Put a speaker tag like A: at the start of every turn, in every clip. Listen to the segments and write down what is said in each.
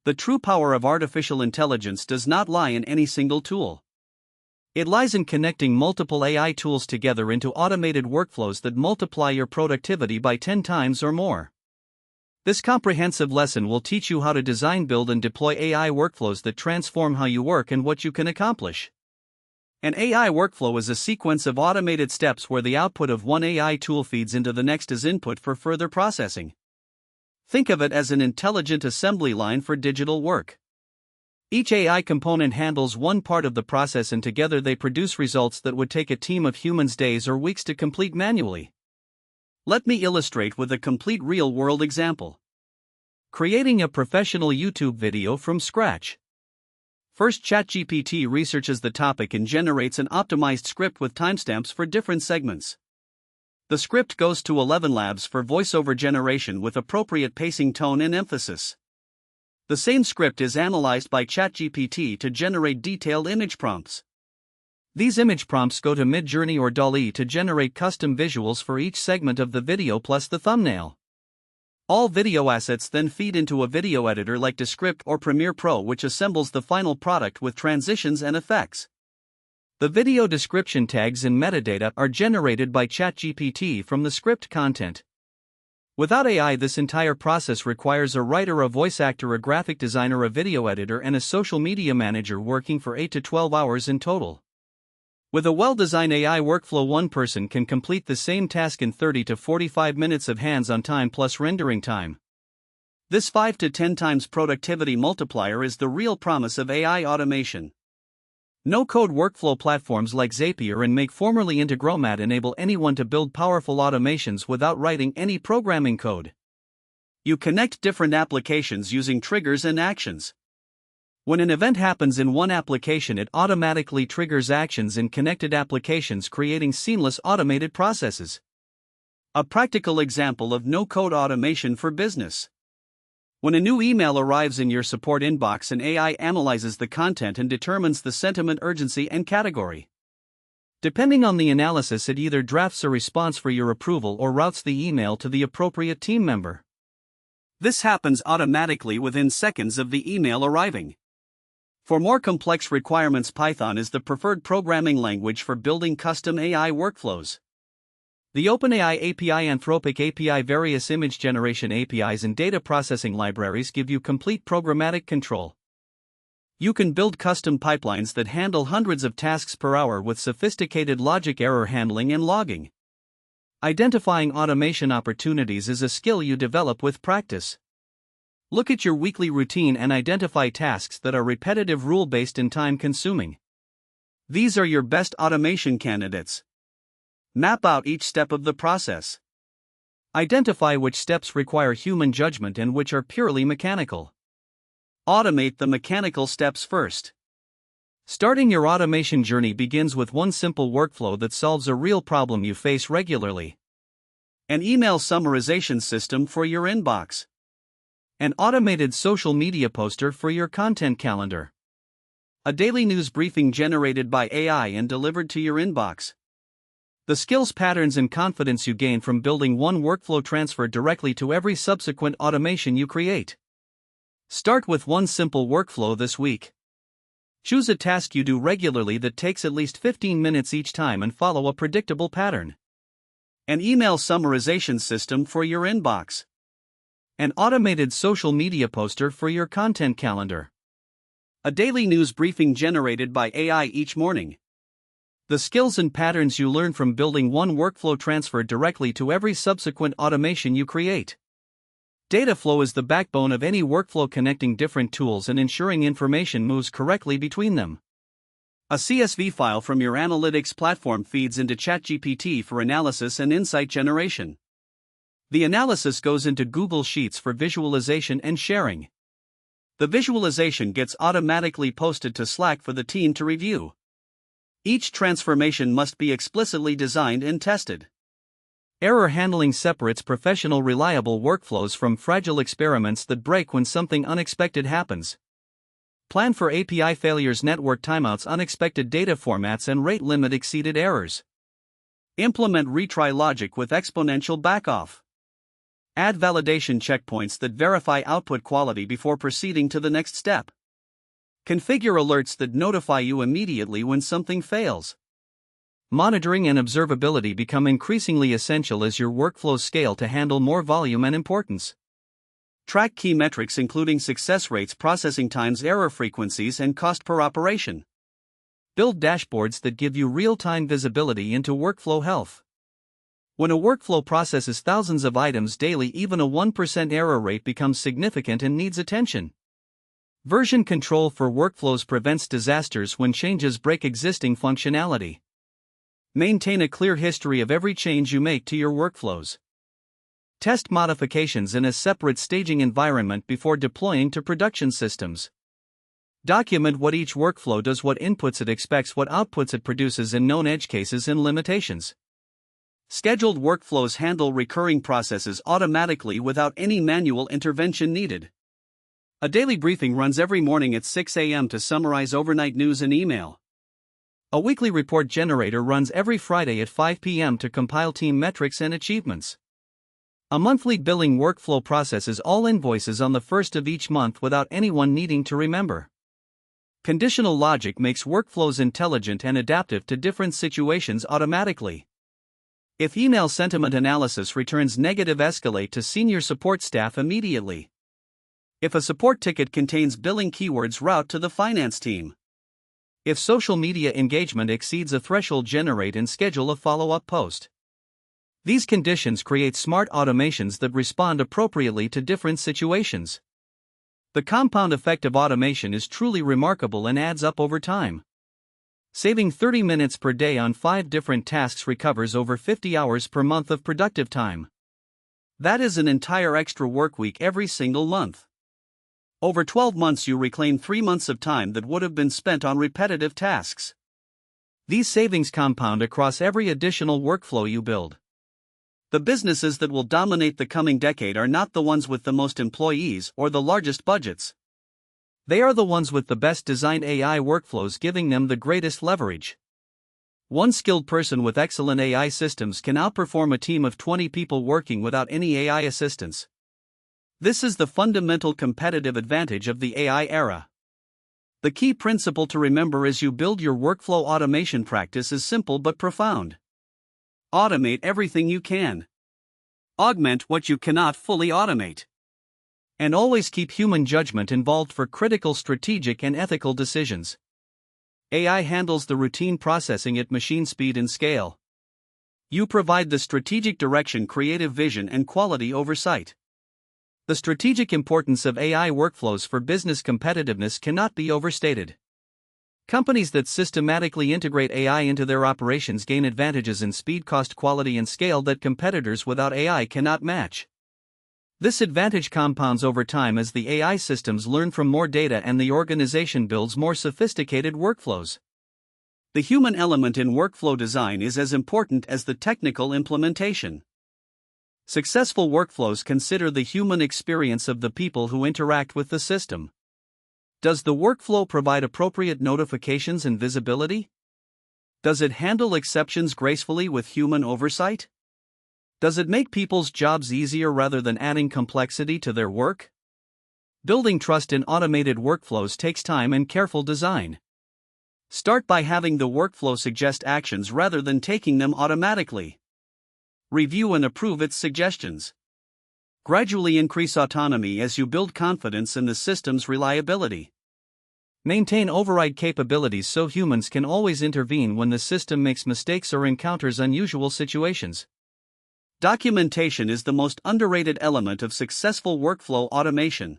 A: The true power of artificial intelligence does not lie in any single tool. It lies in connecting multiple AI tools together into automated workflows that multiply your productivity by 10 times or more. This comprehensive lesson will teach you how to design, build, and deploy AI workflows that transform how you work and what you can accomplish. An AI workflow is a sequence of automated steps where the output of one AI tool feeds into the next as input for further processing. Think of it as an intelligent assembly line for digital work. Each AI component handles one part of the process, and together they produce results that would take a team of humans days or weeks to complete manually. Let me illustrate with a complete real-world example. Creating a professional YouTube video from scratch. First, ChatGPT researches the topic and generates an optimized script with timestamps for different segments. The script goes to 11 labs for voiceover generation with appropriate pacing, tone, and emphasis. The same script is analyzed by ChatGPT to generate detailed image prompts. These image prompts go to Midjourney or DALL-E to generate custom visuals for each segment of the video plus the thumbnail. All video assets then feed into a video editor like Descript or Premiere Pro, which assembles the final product with transitions and effects. The video description tags and metadata are generated by ChatGPT from the script content. Without AI, this entire process requires a writer, a voice actor, a graphic designer, a video editor, and a social media manager working for 8 to 12 hours in total. With a well-designed AI workflow, one person can complete the same task in 30 to 45 minutes of hands-on time plus rendering time. This 5 to 10 times productivity multiplier is the real promise of AI automation. No-code workflow platforms like Zapier and Make, formerly Integromat, enable anyone to build powerful automations without writing any programming code. You connect different applications using triggers and actions. When an event happens in one application, it automatically triggers actions in connected applications, creating seamless automated processes. A practical example of no-code automation for business. When a new email arrives in your support inbox, an AI analyzes the content and determines the sentiment, urgency, and category. Depending on the analysis, it either drafts a response for your approval or routes the email to the appropriate team member. This happens automatically within seconds of the email arriving. For more complex requirements, Python is the preferred programming language for building custom AI workflows. The OpenAI API, Anthropic API, various image generation APIs, and data processing libraries give you complete programmatic control. You can build custom pipelines that handle hundreds of tasks per hour with sophisticated logic, error handling, and logging. Identifying automation opportunities is a skill you develop with practice. Look at your weekly routine and identify tasks that are repetitive, rule-based, and time-consuming. These are your best automation candidates. Map out each step of the process. Identify which steps require human judgment and which are purely mechanical. Automate the mechanical steps first. Starting your automation journey begins with one simple workflow that solves a real problem you face regularly. An email summarization system for your inbox. An automated social media poster for your content calendar. A daily news briefing generated by AI and delivered to your inbox. The skills, patterns, and confidence you gain from building one workflow transfer directly to every subsequent automation you create. Start with one simple workflow this week. Choose a task you do regularly that takes at least 15 minutes each time and follow a predictable pattern. An email summarization system for your inbox. An automated social media poster for your content calendar. A daily news briefing generated by AI each morning. The skills and patterns you learn from building one workflow transfer directly to every subsequent automation you create. Data flow is the backbone of any workflow, connecting different tools and ensuring information moves correctly between them. A CSV file from your analytics platform feeds into ChatGPT for analysis and insight generation. The analysis goes into Google Sheets for visualization and sharing. The visualization gets automatically posted to Slack for the team to review. Each transformation must be explicitly designed and tested. Error handling separates professional, reliable workflows from fragile experiments that break when something unexpected happens. Plan for API failures, network timeouts, unexpected data formats, and rate limit exceeded errors. Implement retry logic with exponential backoff. Add validation checkpoints that verify output quality before proceeding to the next step. Configure alerts that notify you immediately when something fails. Monitoring and observability become increasingly essential as your workflows scale to handle more volume and importance. Track key metrics including success rates, processing times, error frequencies, and cost per operation. Build dashboards that give you real-time visibility into workflow health. When a workflow processes thousands of items daily, even a 1% error rate becomes significant and needs attention. Version control for workflows prevents disasters when changes break existing functionality. Maintain a clear history of every change you make to your workflows. Test modifications in a separate staging environment before deploying to production systems. Document what each workflow does, what inputs it expects, what outputs it produces, and known edge cases and limitations. Scheduled workflows handle recurring processes automatically without any manual intervention needed. A daily briefing runs every morning at 6 a.m. to summarize overnight news and email. A weekly report generator runs every Friday at 5 p.m. to compile team metrics and achievements. A monthly billing workflow processes all invoices on the first of each month without anyone needing to remember. Conditional logic makes workflows intelligent and adaptive to different situations automatically. If email sentiment analysis returns negative, escalate to senior support staff immediately. If a support ticket contains billing keywords, route to the finance team. If social media engagement exceeds a threshold, generate and schedule a follow-up post. These conditions create smart automations that respond appropriately to different situations. The compound effect of automation is truly remarkable and adds up over time. Saving 30 minutes per day on 5 different tasks recovers over 50 hours per month of productive time. That is an entire extra work week every single month. Over 12 months you reclaim 3 months of time that would have been spent on repetitive tasks. These savings compound across every additional workflow you build. The businesses that will dominate the coming decade are not the ones with the most employees or the largest budgets. They are the ones with the best designed AI workflows, giving them the greatest leverage. One skilled person with excellent AI systems can outperform a team of 20 people working without any AI assistance. This is the fundamental competitive advantage of the AI era. The key principle to remember as you build your workflow automation practice is simple but profound. Automate everything you can. Augment what you cannot fully automate. And always keep human judgment involved for critical strategic and ethical decisions. AI handles the routine processing at machine speed and scale. You provide the strategic direction, creative vision, and quality oversight. The strategic importance of AI workflows for business competitiveness cannot be overstated. Companies that systematically integrate AI into their operations gain advantages in speed, cost, quality, and scale that competitors without AI cannot match. This advantage compounds over time as the AI systems learn from more data and the organization builds more sophisticated workflows. The human element in workflow design is as important as the technical implementation. Successful workflows consider the human experience of the people who interact with the system. Does the workflow provide appropriate notifications and visibility? Does it handle exceptions gracefully with human oversight? Does it make people's jobs easier rather than adding complexity to their work? Building trust in automated workflows takes time and careful design. Start by having the workflow suggest actions rather than taking them automatically. Review and approve its suggestions. Gradually increase autonomy as you build confidence in the system's reliability. Maintain override capabilities so humans can always intervene when the system makes mistakes or encounters unusual situations. Documentation is the most underrated element of successful workflow automation.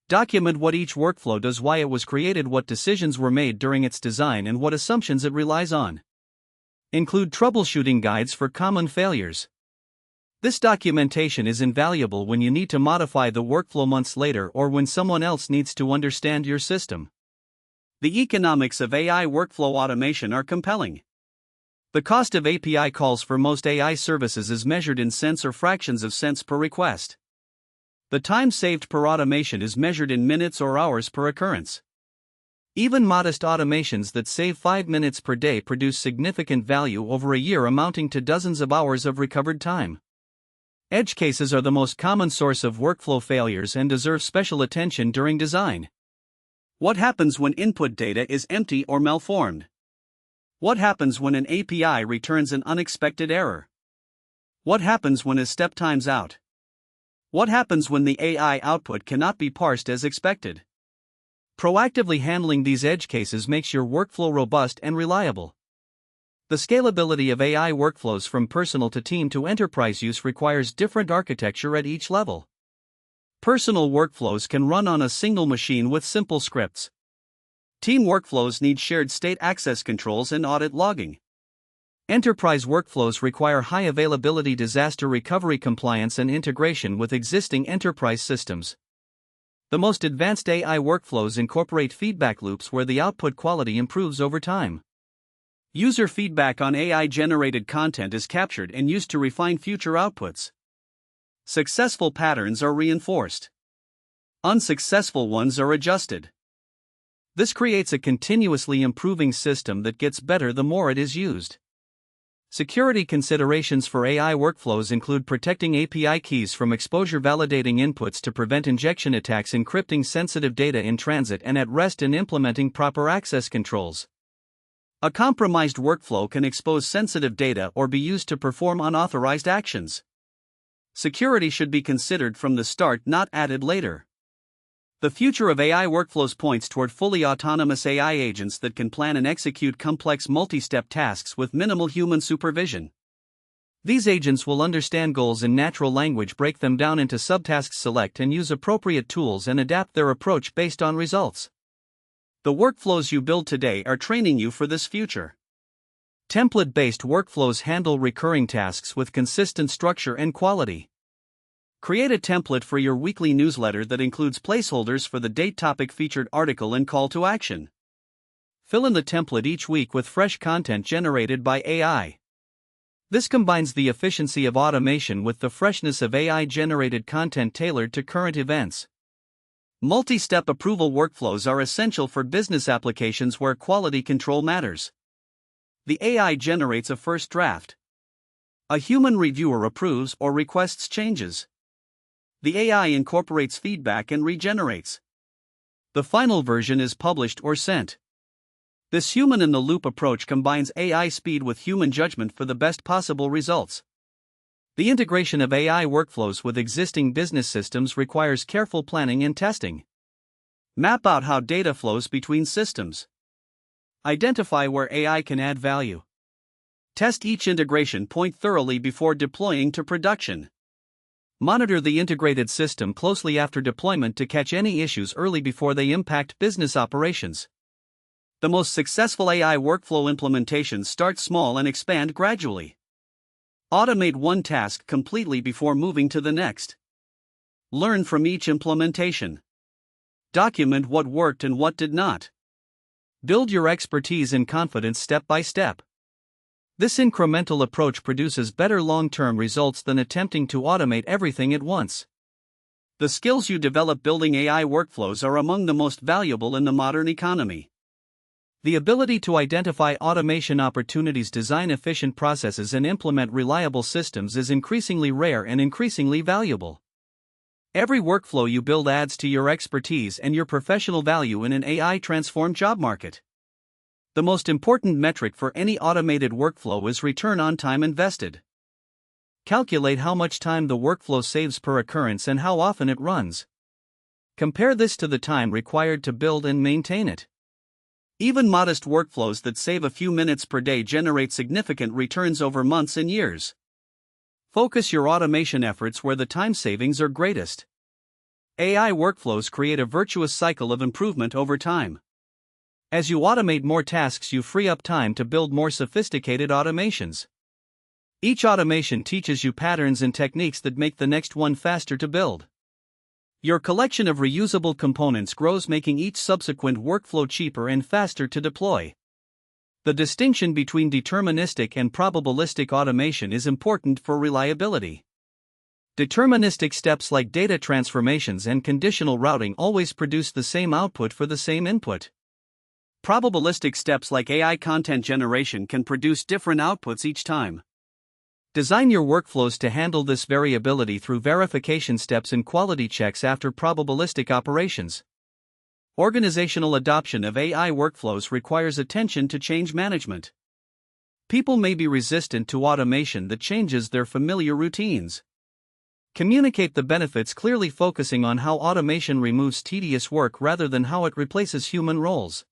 A: Document what each workflow does, why it was created, what decisions were made during its design, and what assumptions it relies on. Include troubleshooting guides for common failures. This documentation is invaluable when you need to modify the workflow months later or when someone else needs to understand your system. The economics of AI workflow automation are compelling. The cost of API calls for most AI services is measured in cents or fractions of cents per request. The time saved per automation is measured in minutes or hours per occurrence. Even modest automations that save 5 minutes per day produce significant value over a year, amounting to dozens of hours of recovered time. Edge cases are the most common source of workflow failures and deserve special attention during design. What happens when input data is empty or malformed? What happens when an API returns an unexpected error? What happens when a step times out? What happens when the AI output cannot be parsed as expected? Proactively handling these edge cases makes your workflow robust and reliable. The scalability of AI workflows from personal to team to enterprise use requires different architecture at each level. Personal workflows can run on a single machine with simple scripts. Team workflows need shared state access controls and audit logging. Enterprise workflows require high availability disaster recovery compliance and integration with existing enterprise systems. The most advanced AI workflows incorporate feedback loops where the output quality improves over time. User feedback on AI-generated content is captured and used to refine future outputs. Successful patterns are reinforced. Unsuccessful ones are adjusted. This creates a continuously improving system that gets better the more it is used. Security considerations for AI workflows include protecting API keys from exposure, validating inputs to prevent injection attacks, encrypting sensitive data in transit and at rest, and implementing proper access controls. A compromised workflow can expose sensitive data or be used to perform unauthorized actions. Security should be considered from the start, not added later. The future of AI workflows points toward fully autonomous AI agents that can plan and execute complex multi-step tasks with minimal human supervision. These agents will understand goals in natural language, break them down into subtasks, select and use appropriate tools, and adapt their approach based on results. The workflows you build today are training you for this future. Template-based workflows handle recurring tasks with consistent structure and quality. Create a template for your weekly newsletter that includes placeholders for the date, topic, featured article, and call to action. Fill in the template each week with fresh content generated by AI. This combines the efficiency of automation with the freshness of AI-generated content tailored to current events. Multi-step approval workflows are essential for business applications where quality control matters. The AI generates a first draft. A human reviewer approves or requests changes. The AI incorporates feedback and regenerates. The final version is published or sent. This human-in-the-loop approach combines AI speed with human judgment for the best possible results. The integration of AI workflows with existing business systems requires careful planning and testing. Map out how data flows between systems. Identify where AI can add value. Test each integration point thoroughly before deploying to production. Monitor the integrated system closely after deployment to catch any issues early before they impact business operations. The most successful AI workflow implementations start small and expand gradually. Automate one task completely before moving to the next. Learn from each implementation. Document what worked and what did not. Build your expertise and confidence step by step. This incremental approach produces better long-term results than attempting to automate everything at once. The skills you develop building AI workflows are among the most valuable in the modern economy. The ability to identify automation opportunities, design efficient processes, and implement reliable systems is increasingly rare and increasingly valuable. Every workflow you build adds to your expertise and your professional value in an AI-transformed job market. The most important metric for any automated workflow is return on time invested. Calculate how much time the workflow saves per occurrence and how often it runs. Compare this to the time required to build and maintain it. Even modest workflows that save a few minutes per day generate significant returns over months and years. Focus your automation efforts where the time savings are greatest. AI workflows create a virtuous cycle of improvement over time. As you automate more tasks, you free up time to build more sophisticated automations. Each automation teaches you patterns and techniques that make the next one faster to build. Your collection of reusable components grows, making each subsequent workflow cheaper and faster to deploy. The distinction between deterministic and probabilistic automation is important for reliability. Deterministic steps like data transformations and conditional routing always produce the same output for the same input. Probabilistic steps like AI content generation can produce different outputs each time. Design your workflows to handle this variability through verification steps and quality checks after probabilistic operations. Organizational adoption of AI workflows requires attention to change management. People may be resistant to automation that changes their familiar routines. Communicate the benefits clearly, focusing on how automation removes tedious work rather than how it replaces human roles.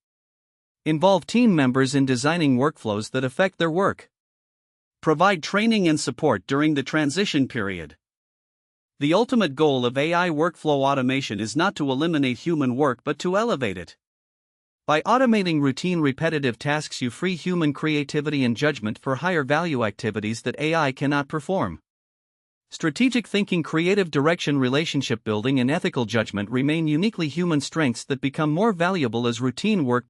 A: Involve team members in designing workflows that affect their work. Provide training and support during the transition period. The ultimate goal of AI workflow automation is not to eliminate human work but to elevate it. By automating routine repetitive tasks, you free human creativity and judgment for higher value activities that AI cannot perform. Strategic thinking, creative direction, relationship building, and ethical judgment remain uniquely human strengths that become more valuable as routine work